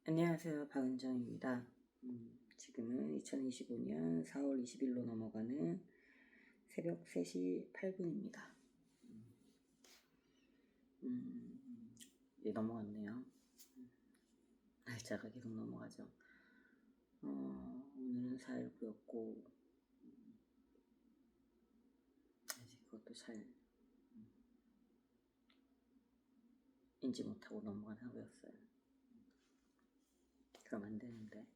안녕하세요. 박은정입니다. 지금은 2025년 4월 20일로 넘어가는 새벽 3시 8분입니다. 이제 넘어갔네요. 날짜가 계속 넘어가죠. 오늘은 4일부였고 아직 그것도 잘 인지 못하고 넘어간 하루였어요. 그럼 안 되는데.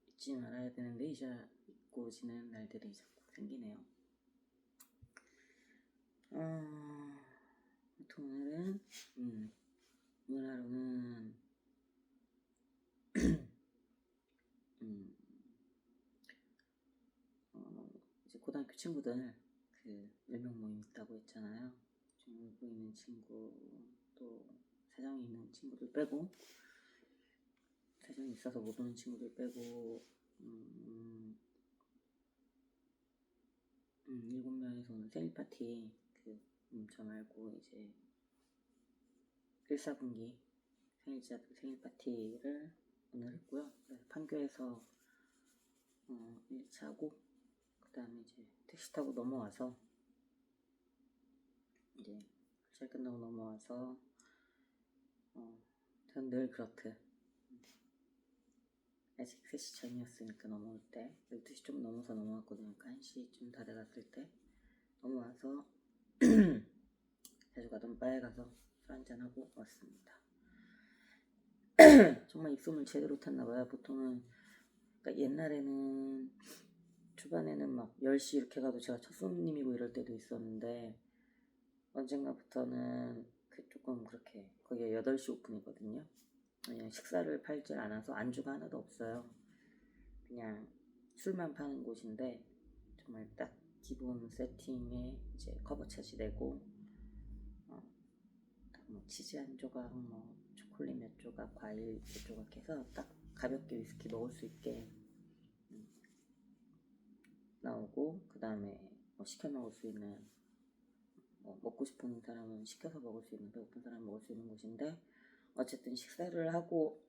잊지 말아야 되는데 잊고 지내는 날들이 자꾸 생기네요. 오늘은 오늘 하루는 이제 고등학교 친구들 그 10명 모임 있다고 했잖아요. 좀 보이는 친구 또 사정이 있는 친구들 빼고 사정이 있어서 못 오는 친구들 빼고 7명에서 오는 생일 파티 저 말고 이제 1사분기 생일자들 생일 파티를 오늘 했고요. 판교에서 1차고 그 다음에 이제 택시 타고 넘어와서 이제 잘 끝나고 넘어와서 전 늘 그렇듯 아직 3시 전이었으니까 넘어올 때 12시 좀 넘어서 넘어왔거든요. 그러니까 1시쯤 다 돼갔을 때 넘어와서 자주 가던 바에 가서 술 한잔하고 왔습니다. 정말 입소문 제대로 탔나봐요. 보통은 그러니까 옛날에는 초반에는 막 10시 이렇게 가도 제가 첫 손님이고 이럴 때도 있었는데 언젠가부터는 조금 그렇게 거기가 8시 오픈이거든요. 식사를 팔질 않아서 안주가 하나도 없어요. 그냥 술만 파는 곳인데 정말 딱 기본 세팅에 이제 커버차지 내고 뭐 치즈 한 조각, 뭐 초콜릿 몇 조각, 과일 몇 조각 해서 딱 가볍게 위스키 먹을 수 있게 나오고, 그 다음에 뭐 시켜 먹을 수 있는 뭐 먹고 싶은 사람은 시켜서 먹을 수 있는, 배고픈 사람은 먹을 수 있는 곳인데 어쨌든 식사를 하고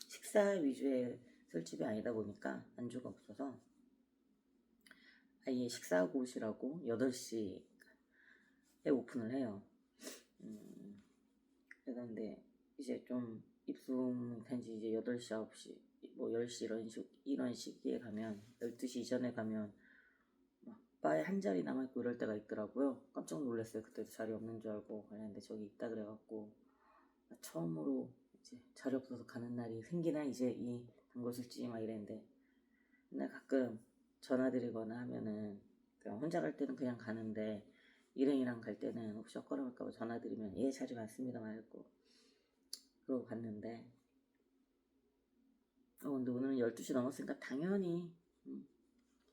식사 위주의 술집이 아니다 보니까 안주가 없어서 아예 식사하고 오시라고 8시에 오픈을 해요. 그런데 이제 좀 입소문 탄지 이제 8시, 9시, 뭐 10시 이런 시기에 가면 12시 이전에 가면 막 바에 한 자리 남아있고 이럴 때가 있더라고요. 깜짝 놀랐어요. 그때도 자리 없는 줄 알고 갔는데 저기 있다 그래갖고 처음으로 이제 자리 없어서 가는 날이 생기나 이제 이 단골술집이 막 이랬는데, 근데 가끔 전화드리거나 하면은 그냥 혼자 갈 때는 그냥 가는데 일행이랑 갈 때는 혹시 헛걸음할까봐 전화드리면 예 자리 많습니다 말고 그러고 갔는데 근데 오늘은 12시 넘었으니까 당연히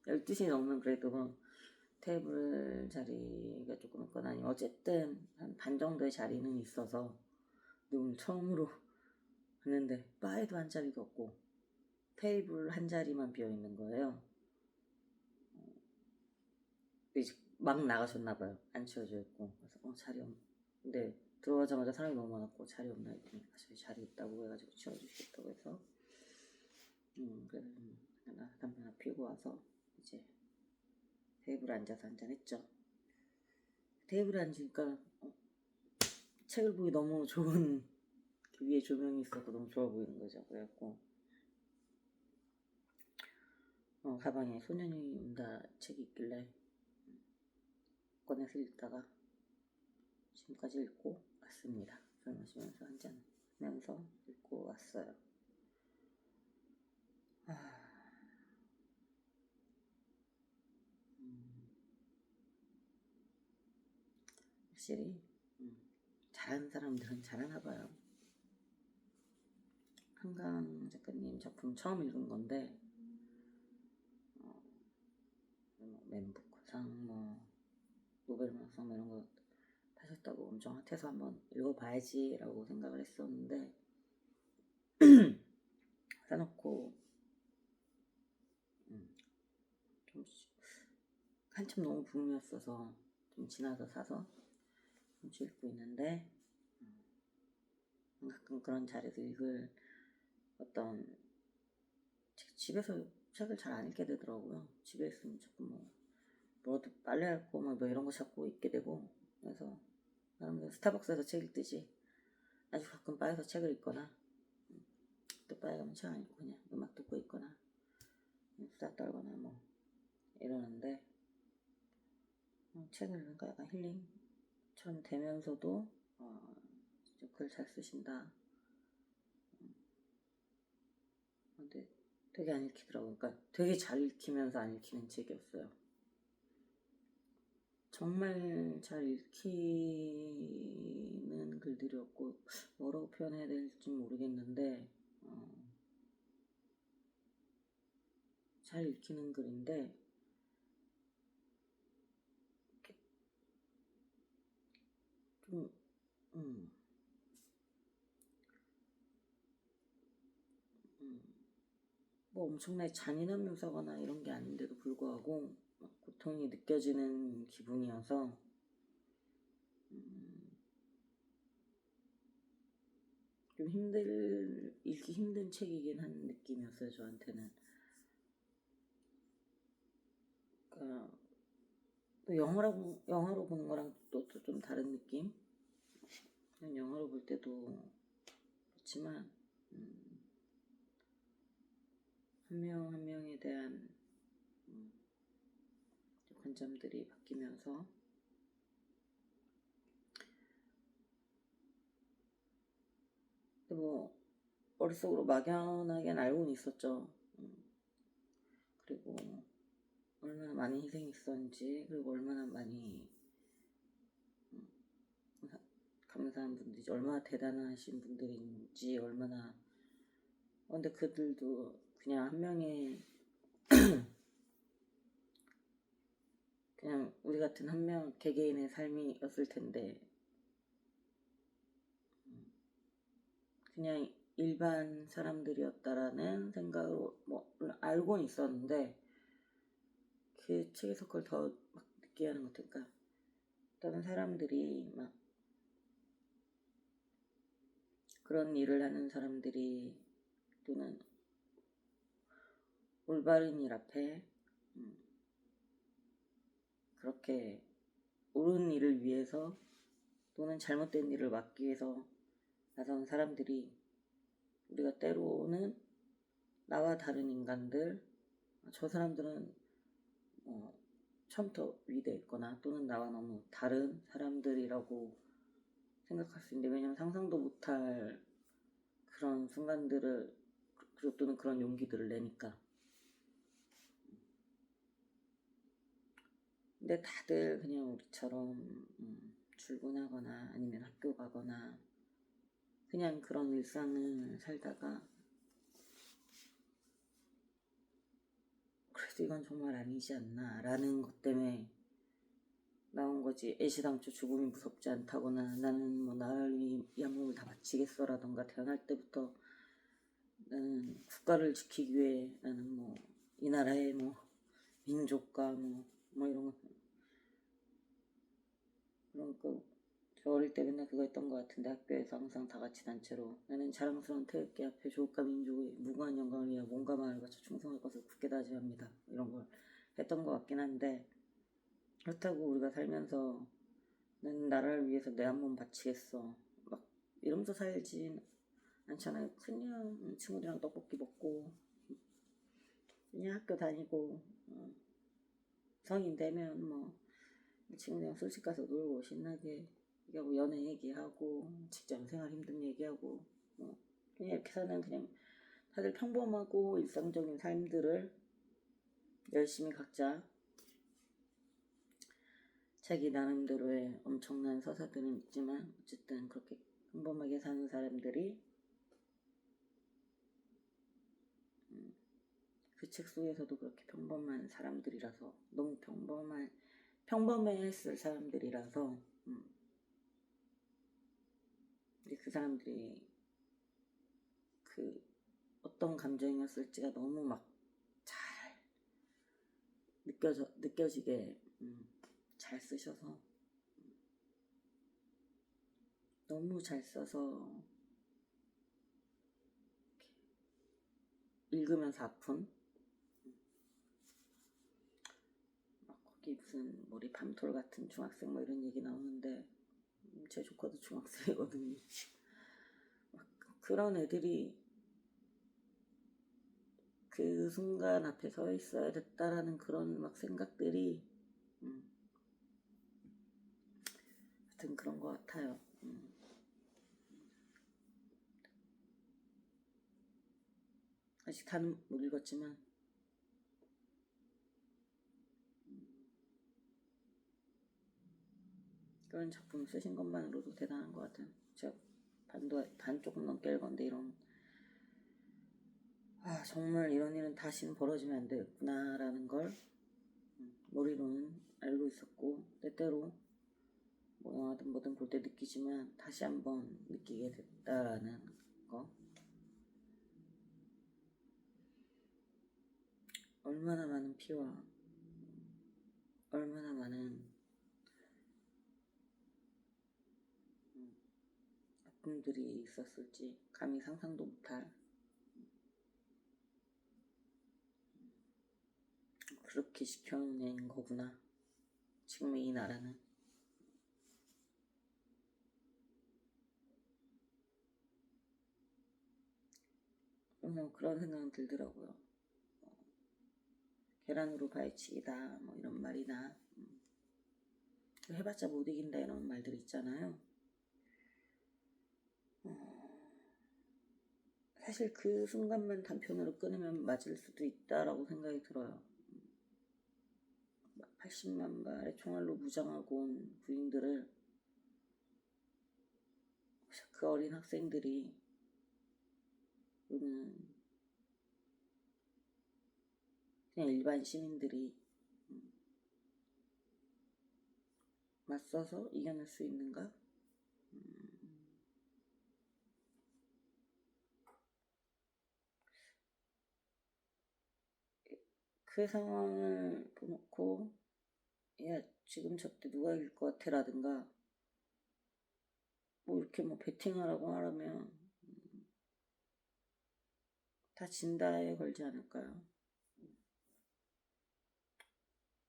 12시 넘으면 그래도 뭐 테이블 자리가 조금 있거나 아니면 어쨌든 한 반 정도의 자리는 있어서 오늘 처음으로 갔는데 바에도 한 자리도 없고 테이블 한 자리만 비어있는 거예요. 이제 막 나가셨나봐요. 안 치워져 있고. 그래서 자리 없. 근데 들어가자마자 사람이 너무 많았고 자리 없나 했더니 저희 자리 있다고 해가지고 치워주시겠다고 해서 그래서 담배 하나 피우고 와서 이제 테이블에 앉아서 한잔했죠. 테이블에 앉으니까 책을 보기 너무 좋은 위에 조명이 있어서 너무 좋아 보이는 거죠. 그래갖고 가방에 소년이 온다 책이 있길래 꺼내서 읽다가 지금까지 읽고 왔습니다. 술 마시면서 한잔 하면서 읽고 왔어요. 확실히 잘하는 사람들은 잘하나 봐요. 한강 작가님 작품 처음 읽은 건데 멘부크상 뭐 노벨문학상 이런 거 타셨다고 엄청 핫해서 한번 읽어봐야지 라고 생각을 했었는데 사놓고 한참 너무 붐이었어서 좀 지나서 사서 좀 읽고 있는데, 가끔 그런 자리에서 읽을 어떤 집에서 책을 잘 안 읽게 되더라고요. 집에 있으면 자꾸 뭐라도 빨래할 거 뭐 이런 거 자꾸 읽게 되고, 그래서 사람들 스타벅스에서 책 읽듯이 아주 가끔 바에서 책을 읽거나, 또 바에 가면 책 안 읽고 그냥 음악 듣고 있거나 수다 떨거나 뭐 이러는데, 책을 읽으니까 약간 힐링처럼 되면서도 글 잘 쓰신다. 근데 되게 안 읽히더라고요. 그러니까 되게 잘 읽히면서 안 읽히는 책이었어요. 정말 잘 읽히는 글들이었고, 뭐라고 표현해야 될지 모르겠는데, 잘 읽히는 글인데, 좀, 뭐 엄청나게 잔인한 묘사거나 이런 게 아닌데도 불구하고 고통이 느껴지는 기분이어서 좀 읽기 힘든 책이긴 한 느낌이었어요, 저한테는. 그러니까 또 영화로 보는 거랑 또 좀 다른 느낌? 그냥 영화로 볼 때도 그렇지만 한 명 한 명에 대한 관점들이 바뀌면서 뭐 머릿속으로 막연하게는 알고는 있었죠. 그리고 얼마나 많은 희생이 있었는지, 그리고 얼마나 많이 감사한 분들이지, 얼마나 대단하신 분들인지, 얼마나 근데 그들도 그냥 한 명의 그냥 우리 같은 한 명 개개인의 삶이었을 텐데, 그냥 일반 사람들이었다라는 생각으로 뭐 알고는 있었는데, 그 책에서 그걸 더 막 느끼게 하는 것 같아요. 그러니까 다른 사람들이 막 그런 일을 하는 사람들이, 또는 올바른 일 앞에 그렇게 옳은 일을 위해서 또는 잘못된 일을 막기 위해서 나선 사람들이, 우리가 때로는 나와 다른 인간들, 저 사람들은 처음부터 위대했거나 또는 나와 너무 다른 사람들이라고 생각할 수 있는데, 왜냐면 상상도 못할 그런 순간들을, 그리고 또는 그런 용기들을 내니까. 근데 다들 그냥 우리처럼 출근하거나 아니면 학교 가거나 그냥 그런 일상을 살다가, 그래도 이건 정말 아니지 않나 라는 것 때문에 나온 거지. 애시당초 죽음이 무섭지 않다거나 나는 뭐 나라를 위한 몸을 다 바치겠어라던가, 태어날 때부터 나는 국가를 지키기 위해 나는 뭐 이 나라의 뭐 민족과 뭐 이런 거, 그런 거. 저 어릴 때 맨날 그거 했던 것 같은데, 학교에서 항상 다 같이 단체로 나는 자랑스러운 태극기 앞에 조국과 민족의 무고한 영광을 위하여 몸과 마음을 바쳐 충성할 것을 굳게 다짐합니다, 이런 걸 했던 것 같긴 한데, 그렇다고 우리가 살면서 나는 나라를 위해서 내 한 몸 바치겠어 막 이러면서 살진 않잖아요. 그냥 친구들이랑 떡볶이 먹고 그냥 학교 다니고, 성인 되면 뭐 친구들이랑 술집 가서 놀고 신나게 얘기하고, 연애 얘기하고, 직장 생활 힘든 얘기하고, 뭐 그냥 이렇게 사는, 그냥 다들 평범하고 일상적인 삶들을 열심히 각자 자기 나름대로의 엄청난 서사들은 있지만, 어쨌든 그렇게 평범하게 사는 사람들이 그 책 속에서도 그렇게 평범한 사람들이라서, 너무 평범해했을 사람들이라서, 근데 그 사람들이 그 어떤 감정이었을지가 너무 막 잘 느껴지게 잘 쓰셔서 너무 잘 써서 읽으면서 아픈 막 거기 무슨 머리 밤톨 같은 중학생 뭐 이런 얘기 나오는데 제 조카도 중학생이거든요. 막 그런 애들이 그 순간 앞에 서 있어야 됐다라는 그런 막 생각들이 하여튼 그런 것 같아요. 아직 다는 못 읽었지만 그런 작품 쓰신 것만으로도 대단한 것 같아요. 제가 반 조금 넘게 읽었는데 정말 이런 일은 다시는 벌어지면 안 되겠구나라는 걸 머리로는 알고 있었고 때때로 뭐 영화든 뭐든 볼 때 느끼지만 다시 한번 느끼게 됐다라는 거. 얼마나 많은 피와 얼마나 많은 아픔들이 있었을지 감히 상상도 못할 그렇게 시켜낸 거구나 지금 이 나라는. 그런 생각은 들더라고요. 계란으로 발치기다 뭐 이런 말이나 해봤자 못 이긴다 이런 말들 있잖아요. 사실 그 순간만 단편으로 끊으면 맞을 수도 있다라고 생각이 들어요. 80만 발의 총알로 무장하고 온 부인들을 그 어린 학생들이 또는 그냥 일반 시민들이 맞서서 이겨낼 수 있는가? 그 상황을 보놓고 야 지금 저때 누가 이길 것 같아 라든가 뭐 이렇게 뭐 베팅하라고 하라면 다 진다에 걸지 않을까요?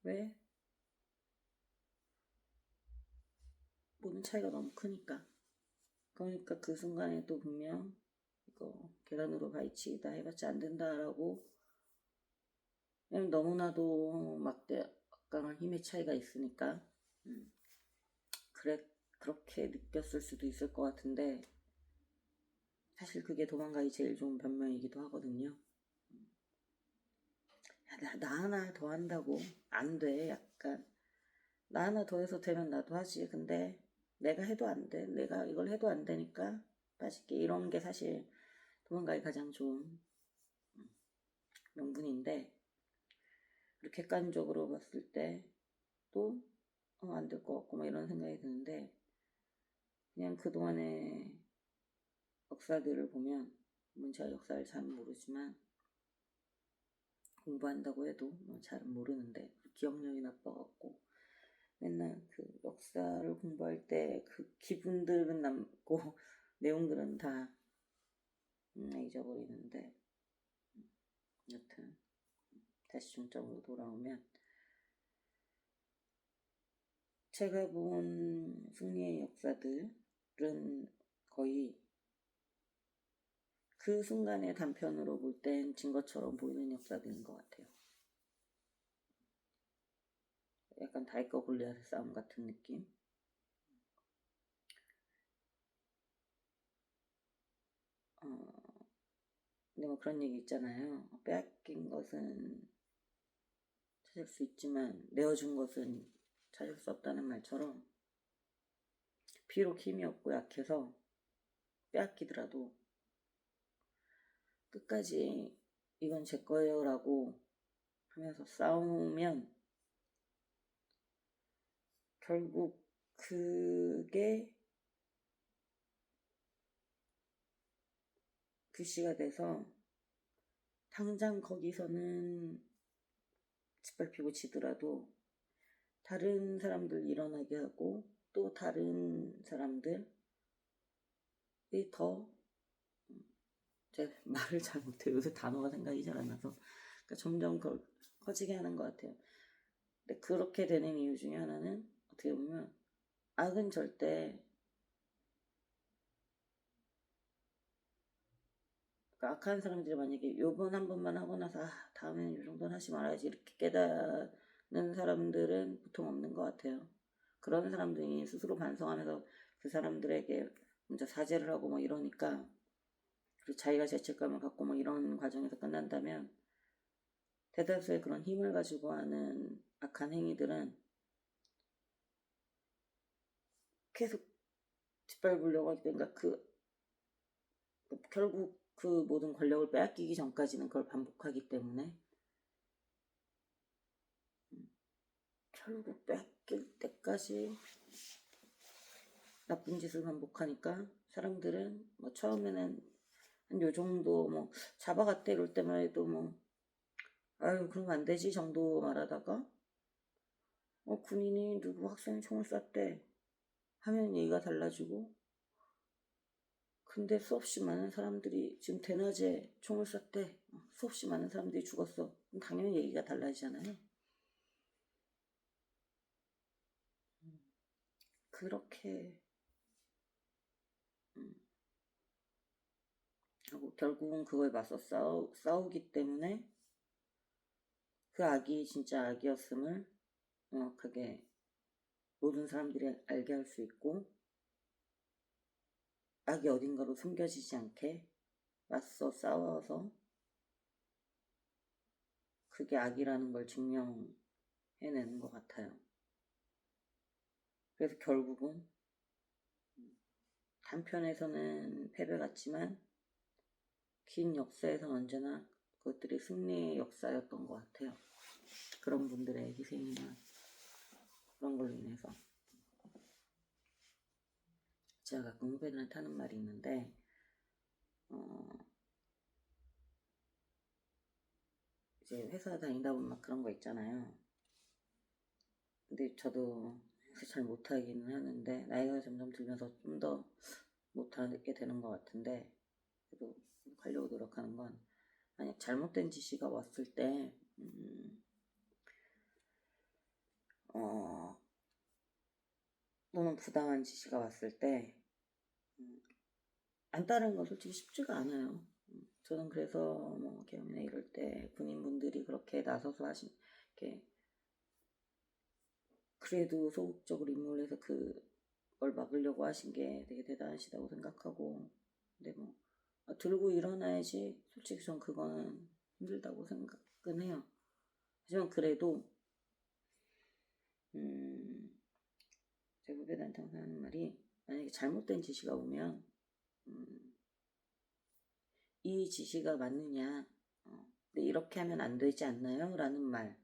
왜? 모든 차이가 너무 크니까. 그러니까 그 순간에 또 분명 이거 계란으로 가위치기다 해봤자 안 된다라고 그냥 너무나도 막강한 힘의 차이가 있으니까 그렇게 느꼈을 수도 있을 것 같은데 사실 그게 도망가기 제일 좋은 변명이기도 하거든요. 나 하나 더 한다고 안 돼. 약간 나 하나 더 해서 되면 나도 하지. 근데 내가 해도 안 돼. 내가 이걸 해도 안 되니까 빠질게. 이런 게 사실 도망가기 가장 좋은 명분인데 그렇게 객관적으로 봤을 때 또 안 될 것 같고 막 이런 생각이 드는데 그냥 그동안의 역사들을 보면 제가 역사를 잘 모르지만 공부한다고 해도 잘은 모르는데 기억력이 나빠갖고 맨날 그 역사를 공부할 때 그 기분들은 남고 내용들은 다 잊어버리는데 여튼 다시 중점으로 돌아오면 제가 본 승리의 역사들은 거의 그 순간의 단편으로 볼 땐 진 것처럼 보이는 역사들인 것 같아요. 약간 다윗과 골리앗의 싸움 같은 느낌. 근데 뭐 그런 얘기 있잖아요. 빼앗긴 것은 찾을 수 있지만 내어준 것은 찾을 수 없다는 말처럼 비록 힘이 없고 약해서 빼앗기더라도 끝까지 이건 제 거예요 라고 하면서 싸우면 결국 그게 규시가 돼서 당장 거기서는 짓밟히고 지더라도 다른 사람들 일어나게 하고 또 다른 사람들이 더 제가 말을 잘 못해요. 요새 단어가 생각이 잘 안 나서. 그러니까 점점 커지게 하는 것 같아요. 근데 그렇게 되는 이유 중에 하나는 어떻게 보면 악은 절대 그러니까 악한 사람들이 만약에 요번 한 번만 하고 나서 다음에는 요 정도는 하지 말아야지 이렇게 깨닫는 사람들은 보통 없는 것 같아요. 그런 사람들이 스스로 반성하면서 그 사람들에게 먼저 사죄를 하고 뭐 이러니까 그리고 자기가 죄책감을 갖고 뭐 이런 과정에서 끝난다면 대다수의 그런 힘을 가지고 하는 악한 행위들은 계속 짓밟으려고 하기 때문에 결국 그 모든 권력을 빼앗기기 전까지는 그걸 반복하기 때문에 결국 빼앗길 때까지 나쁜 짓을 반복하니까 사람들은 뭐 처음에는 한 요 정도 뭐 잡아갔대 이럴 때만 해도 뭐 아유 그러면 안 되지 정도 말하다가 군인이 누구 학생이 총을 쐈대 하면 얘기가 달라지고 근데 수없이 많은 사람들이 지금 대낮에 총을 쐈대 수없이 많은 사람들이 죽었어 그럼 당연히 얘기가 달라지잖아요. 그렇게 하고 결국은 그거에 맞서 싸우기 때문에 그 악이 진짜 악이었음을 정확하게 모든 사람들이 알게 할 수 있고 악이 어딘가로 숨겨지지 않게 맞서 싸워서 그게 악이라는 걸 증명해내는 것 같아요. 그래서 결국은 단편에서는 패배 같지만 긴 역사에서는 언제나 그것들이 승리의 역사였던 것 같아요. 그런 분들의 희생이나 그런 걸로 인해서. 제가 가끔 후배들한테 하는 말이 있는데 이제 회사 다니다 보면 막 그런 거 있잖아요. 근데 저도 잘 못하기는 하는데 나이가 점점 들면서 좀 더 못하게 되는 것 같은데 그래도 하려고 노력하는 건 만약 잘못된 지시가 왔을 때 또는 부당한 지시가 왔을 때 안 따르는 건 솔직히 쉽지가 않아요. 저는 그래서 뭐 계엄이나 이럴 때 군인분들이 그렇게 나서서 이렇게 그래도 소극적으로 임무를 해서 그걸 막으려고 하신 게 되게 대단하시다고 생각하고 근데 뭐 들고 일어나야지 솔직히 전 그거는 힘들다고 생각은 해요. 하지만 그래도 제 후배들한테 항상 하는 말이 만약에 잘못된 지시가 오면 이 지시가 맞느냐 근데 이렇게 하면 안 되지 않나요? 라는 말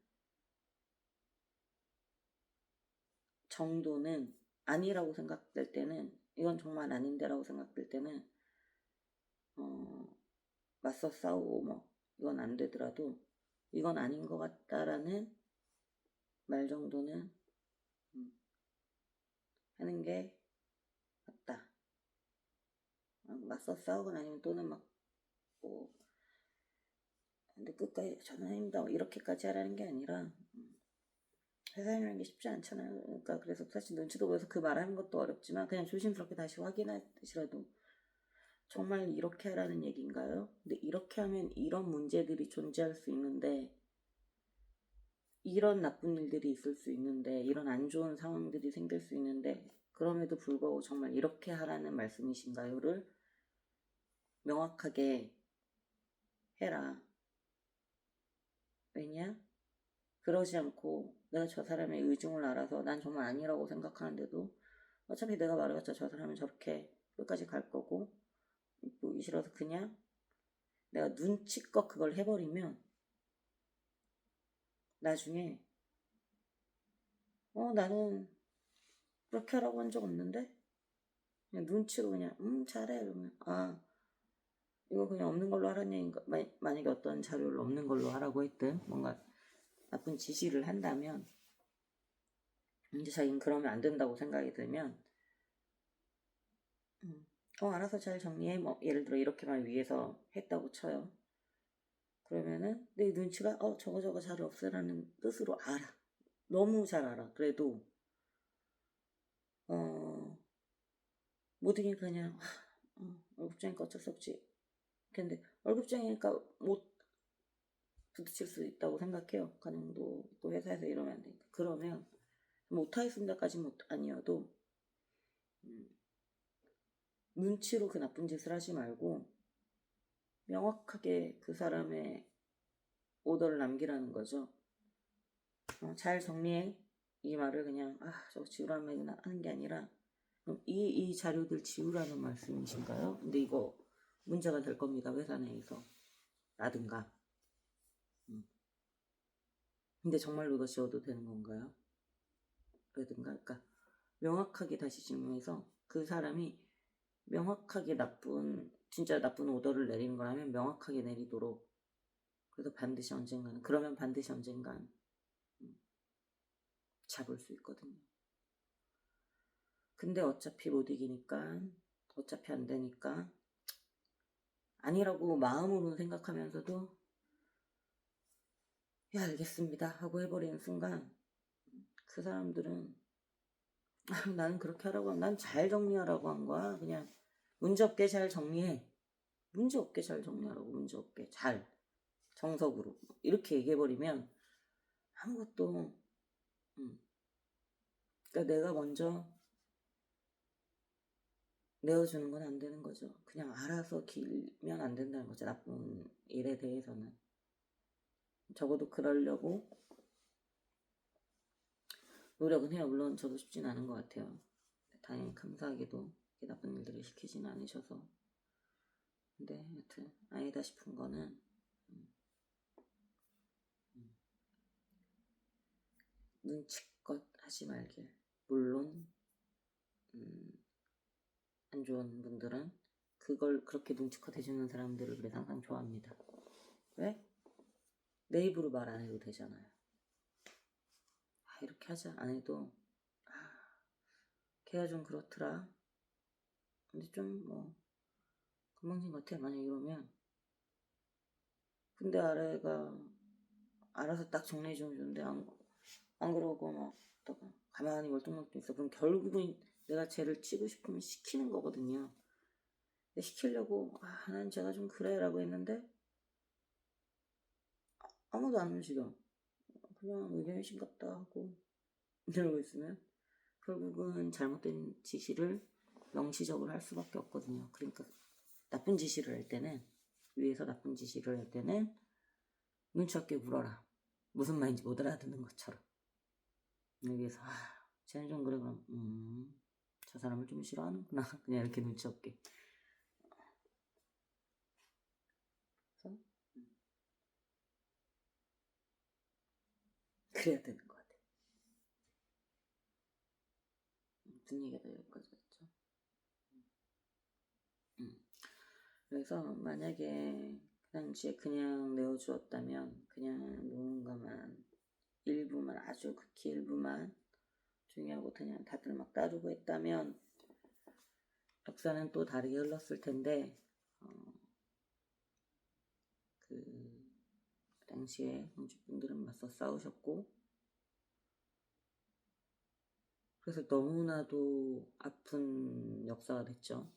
정도는 아니라고 생각될 때는 이건 정말 아닌데 라고 생각될 때는 맞서 싸우고 뭐 이건 안 되더라도 이건 아닌 것 같다라는 말 정도는 하는 게 맞다. 맞서 싸우거나 아니면 또는 근데 끝까지 저는 아닙니다 이렇게까지 하라는 게 아니라 회사이라는 게 쉽지 않잖아요. 그러니까 그래서 사실 눈치도 보여서 그 말하는 것도 어렵지만 그냥 조심스럽게 다시 확인하시라도 정말 이렇게 하라는 얘기인가요? 근데 이렇게 하면 이런 문제들이 존재할 수 있는데 이런 나쁜 일들이 있을 수 있는데 이런 안 좋은 상황들이 생길 수 있는데 그럼에도 불구하고 정말 이렇게 하라는 말씀이신가요?를 명확하게 해라. 왜냐? 그러지 않고 내가 저 사람의 의중을 알아서 난 정말 아니라고 생각하는데도 어차피 내가 말해봤자 저 사람은 저렇게 끝까지 갈 거고 보기 싫어서 그냥 내가 눈치껏 그걸 해버리면 나중에 나는 그렇게 하라고 한 적 없는데 그냥 눈치로 그냥 잘해 그러면 이거 그냥 없는 걸로 하라는 얘기인가 만약에 어떤 자료를 없는 걸로 하라고 했든 뭔가 나쁜 지시를 한다면, 이제 자기는 그러면 안 된다고 생각이 들면, 알아서 잘 정리해. 뭐, 예를 들어, 이렇게만 위해서 했다고 쳐요. 그러면은, 내 눈치가, 저거 잘 없애라는 뜻으로 알아. 너무 잘 알아. 그래도, 못 이기니까 그냥, 월급쟁이니까 어쩔 수 없지. 근데, 월급쟁이니까 못 부딪힐 수 있다고 생각해요. 가정도 또 회사에서 이러면 안 되니까. 그러면, 못하겠습니다까지는 아니어도, 눈치로 그 나쁜 짓을 하지 말고, 명확하게 그 사람의 오더를 남기라는 거죠. 잘 정리해. 이 말을 그냥, 저거 지우라면 하는 게 아니라, 이 자료들 지우라는 말씀이신가요? 근데 이거 문제가 될 겁니다. 회사 내에서. 라든가. 근데 정말로 이거 지워도 되는 건가요? 라든가. 그러니까 명확하게 다시 질문해서 그 사람이 명확하게 진짜 나쁜 오더를 내리는 거라면 명확하게 내리도록. 그래서 반드시 언젠가는, 그러면 반드시 언젠간 잡을 수 있거든요. 근데 어차피 못 이기니까, 어차피 안 되니까, 아니라고 마음으로는 생각하면서도, 알겠습니다 하고 해버리는 순간, 그 사람들은, 나는 그렇게 하라고 하면, 난 잘 정리하라고 한 거야. 그냥, 문제없게 잘 정리해. 문제없게 잘 정리하라고, 문제없게. 잘. 정석으로. 이렇게 얘기해버리면, 아무것도, 그러니까 내가 먼저 내어주는 건 안 되는 거죠. 그냥 알아서 길면 안 된다는 거죠. 나쁜 일에 대해서는. 적어도 그러려고 노력은 해요. 물론 저도 쉽진 않은 것 같아요. 당연히 감사하게도 나쁜 일들을 시키지는 않으셔서. 근데 여튼 아니다 싶은 거는 눈치껏 하지 말길. 물론 안 좋은 분들은 그걸 그렇게 눈치껏 해주는 사람들을 그래서 항상 좋아합니다. 왜? 내 입으로 말 안 해도 되잖아요. 이렇게 하자 안 해도 걔가 좀 그렇더라. 근데 좀 건방진 것 같아. 만약 이러면 근데 아래가 알아서 딱 정리해주면 좋은데 안 그러고 막 가만히 멀뚱멀뚱 있어. 그럼 결국은 내가 쟤를 치고 싶으면 시키는 거거든요. 근데 시키려고 난 쟤가 좀 그래 라고 했는데 아무도 안 움직여. 그냥 의견이 싱겁다 하고 이러고 있으면 결국은 잘못된 지시를 명시적으로 할 수밖에 없거든요. 그러니까 나쁜 지시를 할 때는 위에서 나쁜 지시를 할 때는 눈치 없게 물어라. 무슨 말인지 못 알아듣는 것처럼. 여기에서 쟤는 좀 그래. 그럼 저 사람을 좀 싫어하는구나. 그냥 이렇게 눈치 없게. 그래서 그래야 되는 것 같아. 무슨 얘기가 여기까지 왔죠? 그래서 만약에 그 당시에 그냥 내어주었다면 그냥 누군가만 일부만 아주 극히 일부만 중요하고 그냥 다들 막 따르고 했다면 역사는 또 다르게 흘렀을 텐데 그 당시에 공주분들은 맞서 싸우셨고 그래서 너무나도 아픈 역사가 됐죠.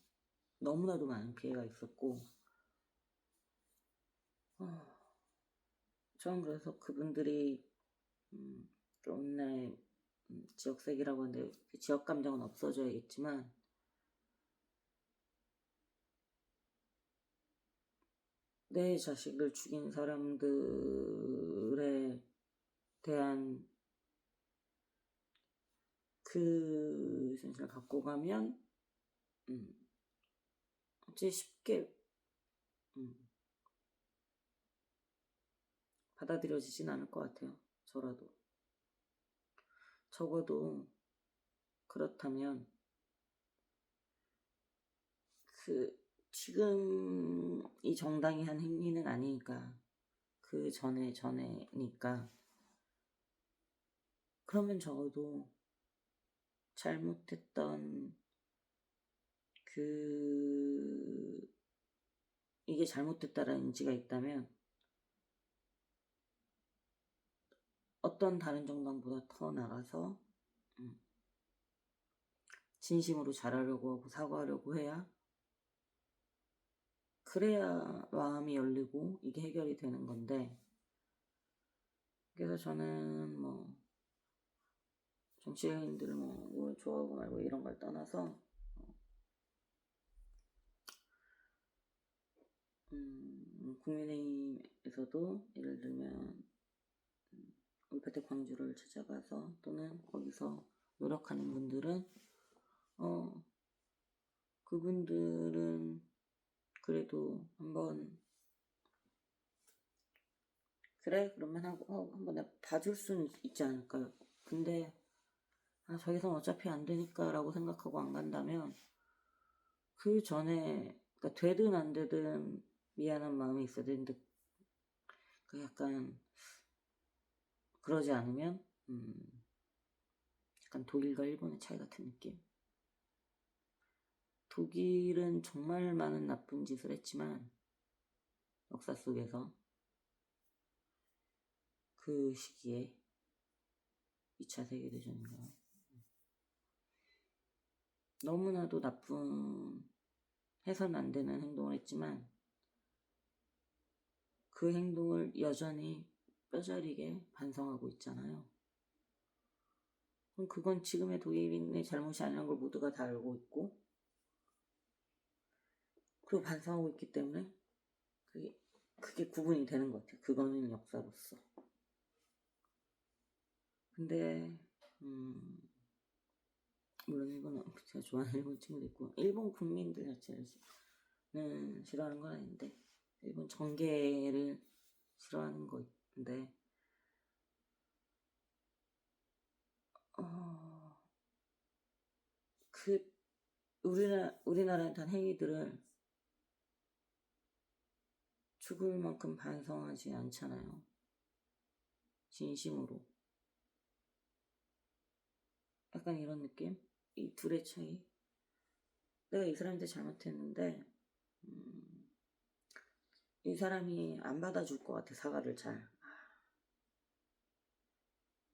너무나도 많은 피해가 있었고 저는 그래서 그분들이 좀내 지역색이라고 하는데 그 지역 감정은 없어져야겠지만 내 자식을 죽인 사람들에 대한 그 sense를 갖고 가면 어찌 쉽게 받아들여지진 않을 것 같아요. 저라도. 적어도 그렇다면 지금 이 정당이 한 행위는 아니니까 그 전에니까 그러면 적어도 잘못했던 이게 잘못됐다라는 인지가 있다면 어떤 다른 정당보다 더 나가서 진심으로 잘하려고 하고 사과하려고 해야, 그래야 마음이 열리고 이게 해결이 되는 건데, 그래서 저는 정치인들 뭘 좋아하고 말고 이런 걸 떠나서 국민의힘에서도 예를 들면 울페테 광주를 찾아가서 또는 거기서 노력하는 분들은 그분들은 그래도 한번 그래 그러면 하고 한번 내가 봐줄 수는 있지 않을까요? 근데 저기선 어차피 안 되니까 라고 생각하고 안 간다면 그 전에, 그러니까 되든 안 되든 미안한 마음이 있어야 되는데, 그 약간 그러지 않으면 약간 독일과 일본의 차이 같은 느낌. 독일은 정말 많은 나쁜 짓을 했지만 역사 속에서 그 시기에 2차 세계대전인가 너무나도 나쁜, 해서는 안 되는 행동을 했지만 그 행동을 여전히 뼈저리게 반성하고 있잖아요. 그럼 그건 지금의 독일인의 잘못이 아니라는 걸 모두가 다 알고 있고, 그리고 반성하고 있기 때문에 그게 구분이 되는 것 같아요. 그거는 역사로서. 근데 물론 일본은 제가 좋아하는 일본 친구도 있고 일본 국민들 자체는 싫어하는 건 아닌데, 일본 정계를 싫어하는 거인데 우리나라한테 한 행위들을 죽을 만큼 반성하지 않잖아요. 진심으로. 약간 이런 느낌? 이 둘의 차이. 내가 이 사람한테 잘못했는데 이 사람이 안 받아줄 것 같아, 사과를 잘.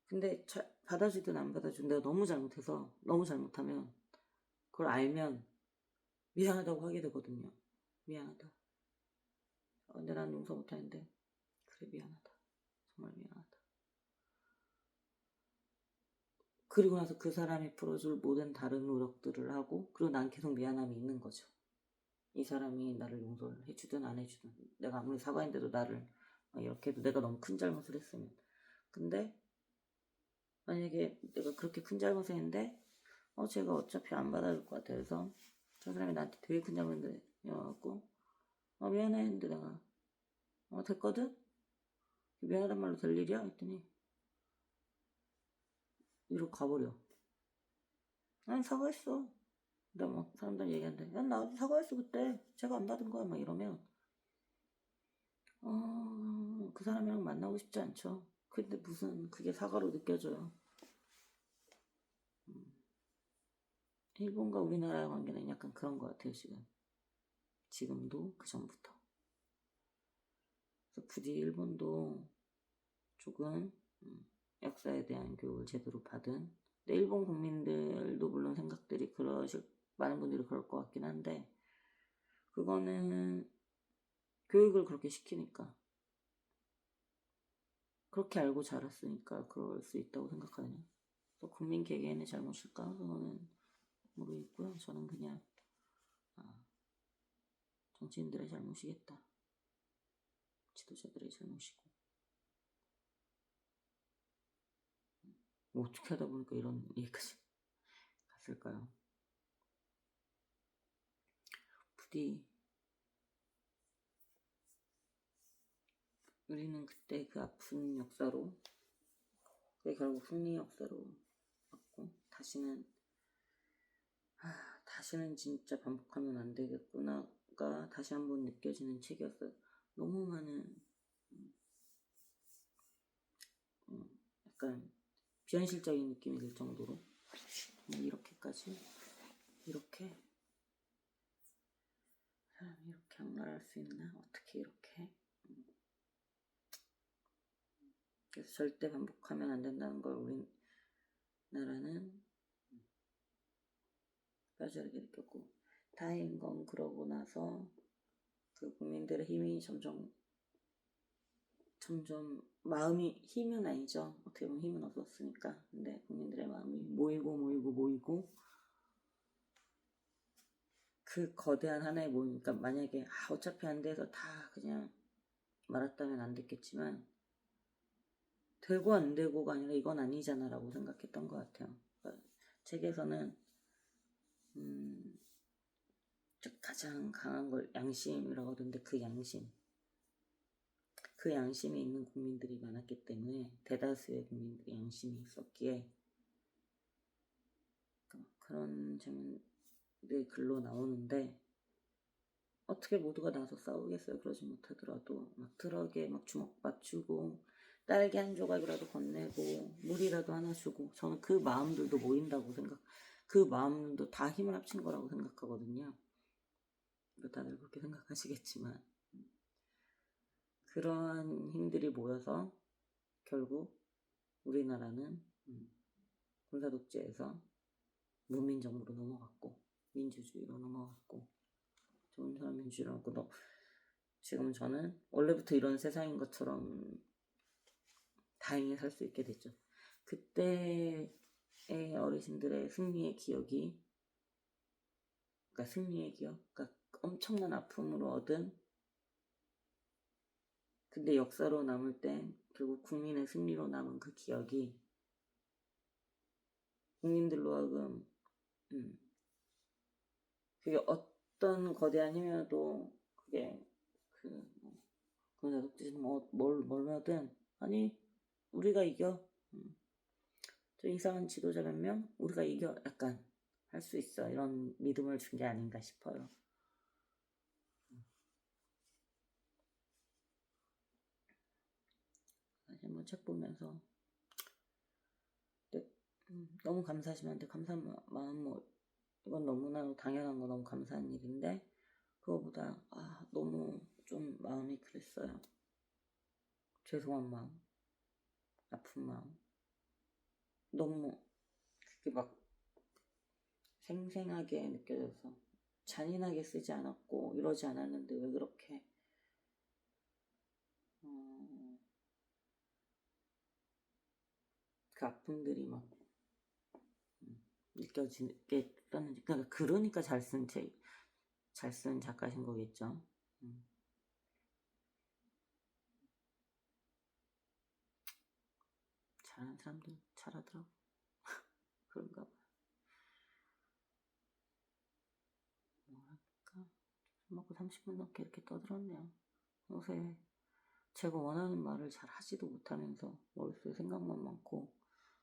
근데 받아주든 안 받아주든 내가 너무 잘못해서, 너무 잘못하면 그걸 알면 미안하다고 하게 되거든요. 미안하다. 근데 난 용서 못하는데 그래 미안하다. 정말 미안하다. 그리고 나서 그 사람이 풀어줄 모든 다른 노력들을 하고, 그리고 난 계속 미안함이 있는 거죠. 이 사람이 나를 용서를 해주든 안 해주든, 내가 아무리 사과인데도 나를 이렇게 해도 내가 너무 큰 잘못을 했으면. 근데 만약에 내가 그렇게 큰 잘못을 했는데 제가 어차피 안 받아줄 것 같아. 그래서 저 사람이 나한테 되게 큰 잘못을 해갖고 미안해 했는데 내가 됐거든? 미안하단 말로 될 일이야? 했더니 이러고 가버려. 난 사과했어. 근데 사람들 얘기하는데, 야, 나도 사과했어, 그때. 제가 안 받은 거야. 막 이러면, 그 사람이랑 만나고 싶지 않죠. 근데 무슨 그게 사과로 느껴져요. 일본과 우리나라의 관계는 약간 그런 것 같아요, 지금. 지금도 그 전부터. 그래서 부디 일본도 조금 역사에 대한 교육을 제대로 받은, 근데 일본 국민들도 물론 생각들이 많은 분들이 그럴 것 같긴 한데, 그거는 교육을 그렇게 시키니까, 그렇게 알고 자랐으니까 그럴 수 있다고 생각하거든요. 또 국민 개개인의 잘못일까? 그거는 모르겠고요. 저는 그냥 정치인들의 잘못이겠다. 지도자들의 잘못이고. 어떻게 하다 보니까 이런 얘기까지 갔을까요? 부디 우리는 그때 그 아픈 역사로, 그게 결국 승리 역사로 갔고, 다시는 진짜 반복하면 안 되겠구나가 다시 한번 느껴지는 책이었어요. 너무 많은 약간 비현실적인 느낌이 들 정도로 이렇게까지 이렇게 사람이 이렇게 악랄할 수 있나? 어떻게 이렇게? 그래서 절대 반복하면 안 된다는 걸 우리나라는 뼈저리게 느꼈고, 다행인 건 그러고 나서 그 국민들의 힘이 점점 마음이 힘은 아니죠. 어떻게 보면 힘은 없었으니까. 근데 국민들의 마음이 모이고 그 거대한 하나의 모임이니까 만약에 어차피 안 돼서 다 그냥 말았다면 안 됐겠지만 되고 안 되고가 아니라 이건 아니잖아 라고 생각했던 것 같아요. 그러니까 책에서는 가장 강한 걸 양심이라고 하던데 그 양심이 있는 국민들이 많았기 때문에 대다수의 국민들이 양심이 있었기에 그런 장면들이 글로 나오는데 어떻게 모두가 나서 싸우겠어요. 그러지 못하더라도 막 트럭에 막 주먹 맞추고 딸기 한 조각이라도 건네고 물이라도 하나 주고, 저는 그 마음들도 모인다고 그 마음도 다 힘을 합친 거라고 생각하거든요. 다들 그렇게 생각하시겠지만 그러한 힘들이 모여서 결국 우리나라는 군사독재에서 문민정부로 넘어갔고 민주주의로 넘어갔고 좋은 사람 민주주의로 넘어갔고, 지금 저는 원래부터 이런 세상인 것처럼 다행히 살 수 있게 됐죠. 그때의 어르신들의 승리의 기억, 그러니까 엄청난 아픔으로 얻은, 근데 역사로 남을 땐 결국 국민의 승리로 남은 그 기억이 국민들로 하여금 그게 어떤 거대한 힘이어도 그게 군사독재든 뭐든 아니 우리가 이겨, 저 이상한 지도자 몇 명 우리가 이겨, 약간 할 수 있어, 이런 믿음을 준 게 아닌가 싶어요. 사실 뭐 책 보면서 너무 감사하지만 감사한 마음, 이건 너무나 당연한 거 너무 감사한 일인데 그거보다 너무 좀 마음이 그랬어요. 죄송한 마음, 아픈 마음, 너무 그게 막 생생하게 느껴져서 잔인하게 쓰지 않았고 이러지 않았는데 왜 그렇게 그 아픔들이 막 느껴지게 썼는지, 그러니까 잘 쓴 작가신 거겠죠. 잘하는 사람들 잘하더라고. 그런가 봐. 뭐랄까, 술 먹고 30분 넘게 이렇게 떠들었네요. 요새 제가 원하는 말을 잘 하지도 못하면서 머릿속에 생각만 많고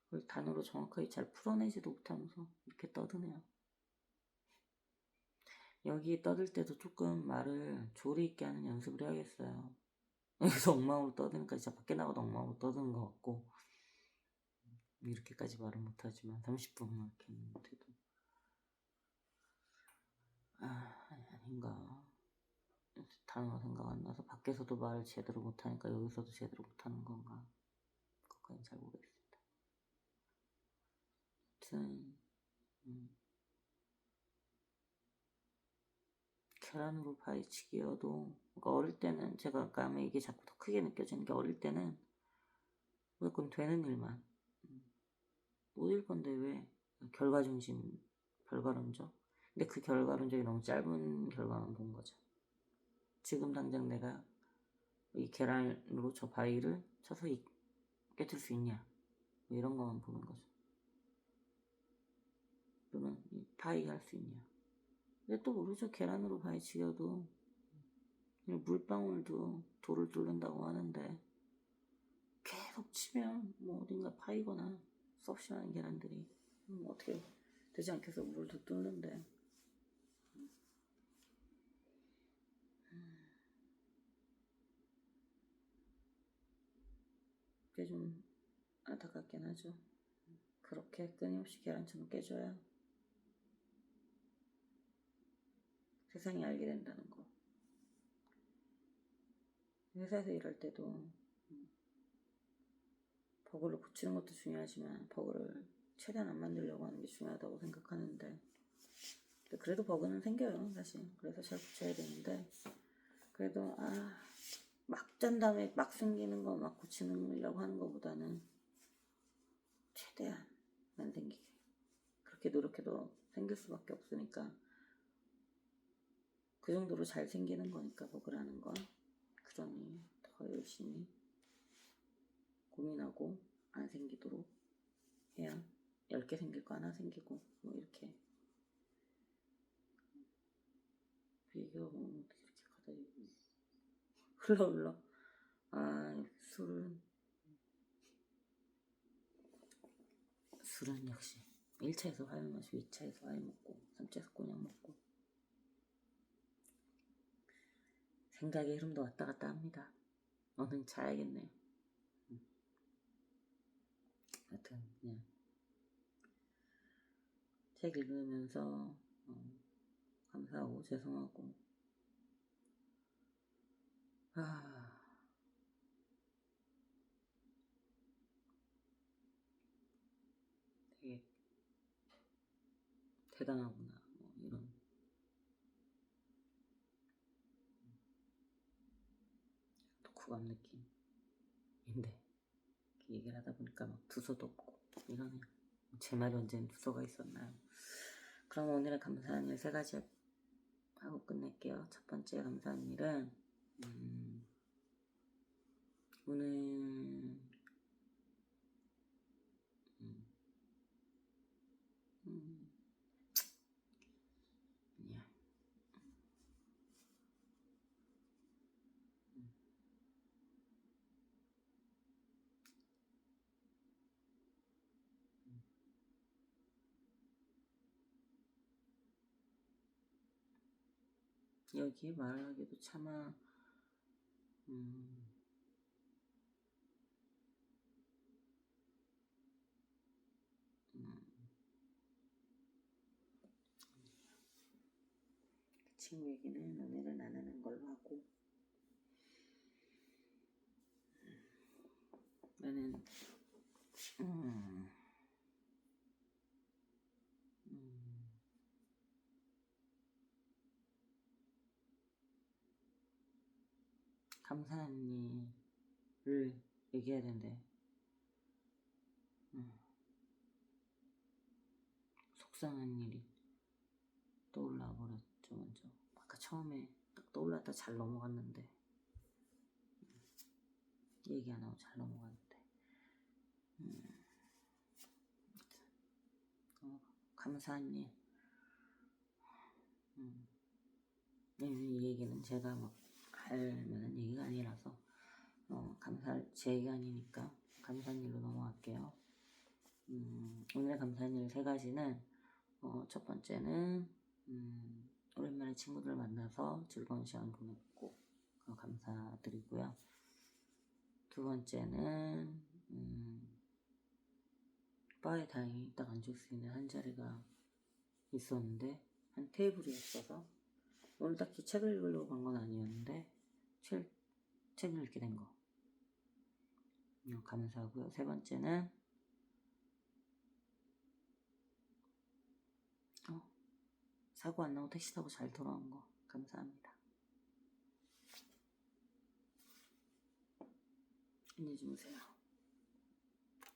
그걸 단어로 정확하게 잘 풀어내지도 못하면서 이렇게 떠드네요. 여기 떠들 때도 조금 말을 조리 있게 하는 연습을 해야겠어요. 여기서 엉망으로 떠드니까 진짜 밖에 나가도 엉망으로 떠드는 것 같고, 이렇게까지 말을 못하지만 30분만 이렇게 했는데도 아닌가. 단어가 생각 안 나서 밖에서도 말을 제대로 못하니까 여기서도 제대로 못하는 건가, 그것까지는 잘 모르겠습니다. 아무튼 계란으로 파헤치기여도, 그러니까 어릴 때는 제가 아까 하면 이게 자꾸 더 크게 느껴지는 게, 어릴 때는 무조건 되는 일만 못 일 건데 왜 결과중심, 결과론적. 근데 그 결과론적이 너무 짧은 결과만 본 거죠. 지금 당장 내가 이 계란으로 저 바위를 쳐서 깨뜨릴 수 있냐, 뭐 이런 것만 보는 거죠. 또는 이 바위 할 수 있냐. 근데 또 모르죠. 계란으로 바위 치겨도 물방울도 돌을 뚫는다고 하는데 계속 치면 뭐 어딘가 파이거나 썩지 않은 계란들이 어떻게 되지 않겠어. 물도 뚫는데. 그게 좀 안타깝긴 하죠. 그렇게 끊임없이 계란처럼 깨져야 세상이 알게 된다는 거. 회사에서 일할 때도 버그를 고치는 것도 중요하지만 버그를 최대한 안 만들려고 하는 게 중요하다고 생각하는데, 그래도 버그는 생겨요 사실. 그래서 잘 고쳐야 되는데, 그래도 막 짠 다음에 막 생기는 거 막 고치려고 하는 것보다는 최대한 안 생기게, 그렇게 노력해도 생길 수밖에 없으니까 그 정도로 잘 생기는 거니까 버그라는 건. 그러니 더 열심히 고민하고 안 생기도록 해야 10개 생길 거 하나 생기고, 뭐 이렇게 비교가 보면 어떻게 이렇게 가다 흘러 술은 역시 1차에서 화염 마시고 2차에서 와인 먹고 3차에서 꼬냑 먹고, 생각의 흐름도 왔다 갔다 합니다. 너는 자야겠네요. 하여튼 그냥 책 읽으면서 감사하고 죄송하고 되게 대단하구나, 뭐 이런 독후감 느낌인데, 얘기를 하다 보니까 막 두서도 없고 이러네요. 제 말이 언제는 두서가 있었나요? 그럼 오늘의 감사한 일 3가지 하고 끝낼게요. 첫 번째 감사한 일은 오늘 아니야. 여기에 말하기도 차마 그 친구 얘기는 오늘은 안 하는 걸로 하고, 나는 감사한 일을 얘기해야 되는데 속상한 일이 떠올라 버렸죠. 먼저 아까 처음에 딱 떠올랐다 잘 넘어갔는데, 얘기 안 하고 잘 넘어갔는데, 감사한 일. 이 얘기는 제가 막 할 만한 얘기가 아니라서 제 얘기 아니니까 감사한 일로 넘어갈게요. 오늘의 감사한 일 3가지는 첫 번째는 오랜만에 친구들 만나서 즐거운 시간 보냈고 감사드리고요. 두 번째는 바에 다행히 딱 앉을 수 있는 한 자리가 있었는데, 한 테이블이 없어서 오늘 딱히 책을 읽으려고 간 건 아니었는데 책을 읽게 된 거 감사하고요. 세 번째는 사고 안 나고 택시 타고 잘 돌아온 거 감사합니다. 안녕히 주무세요.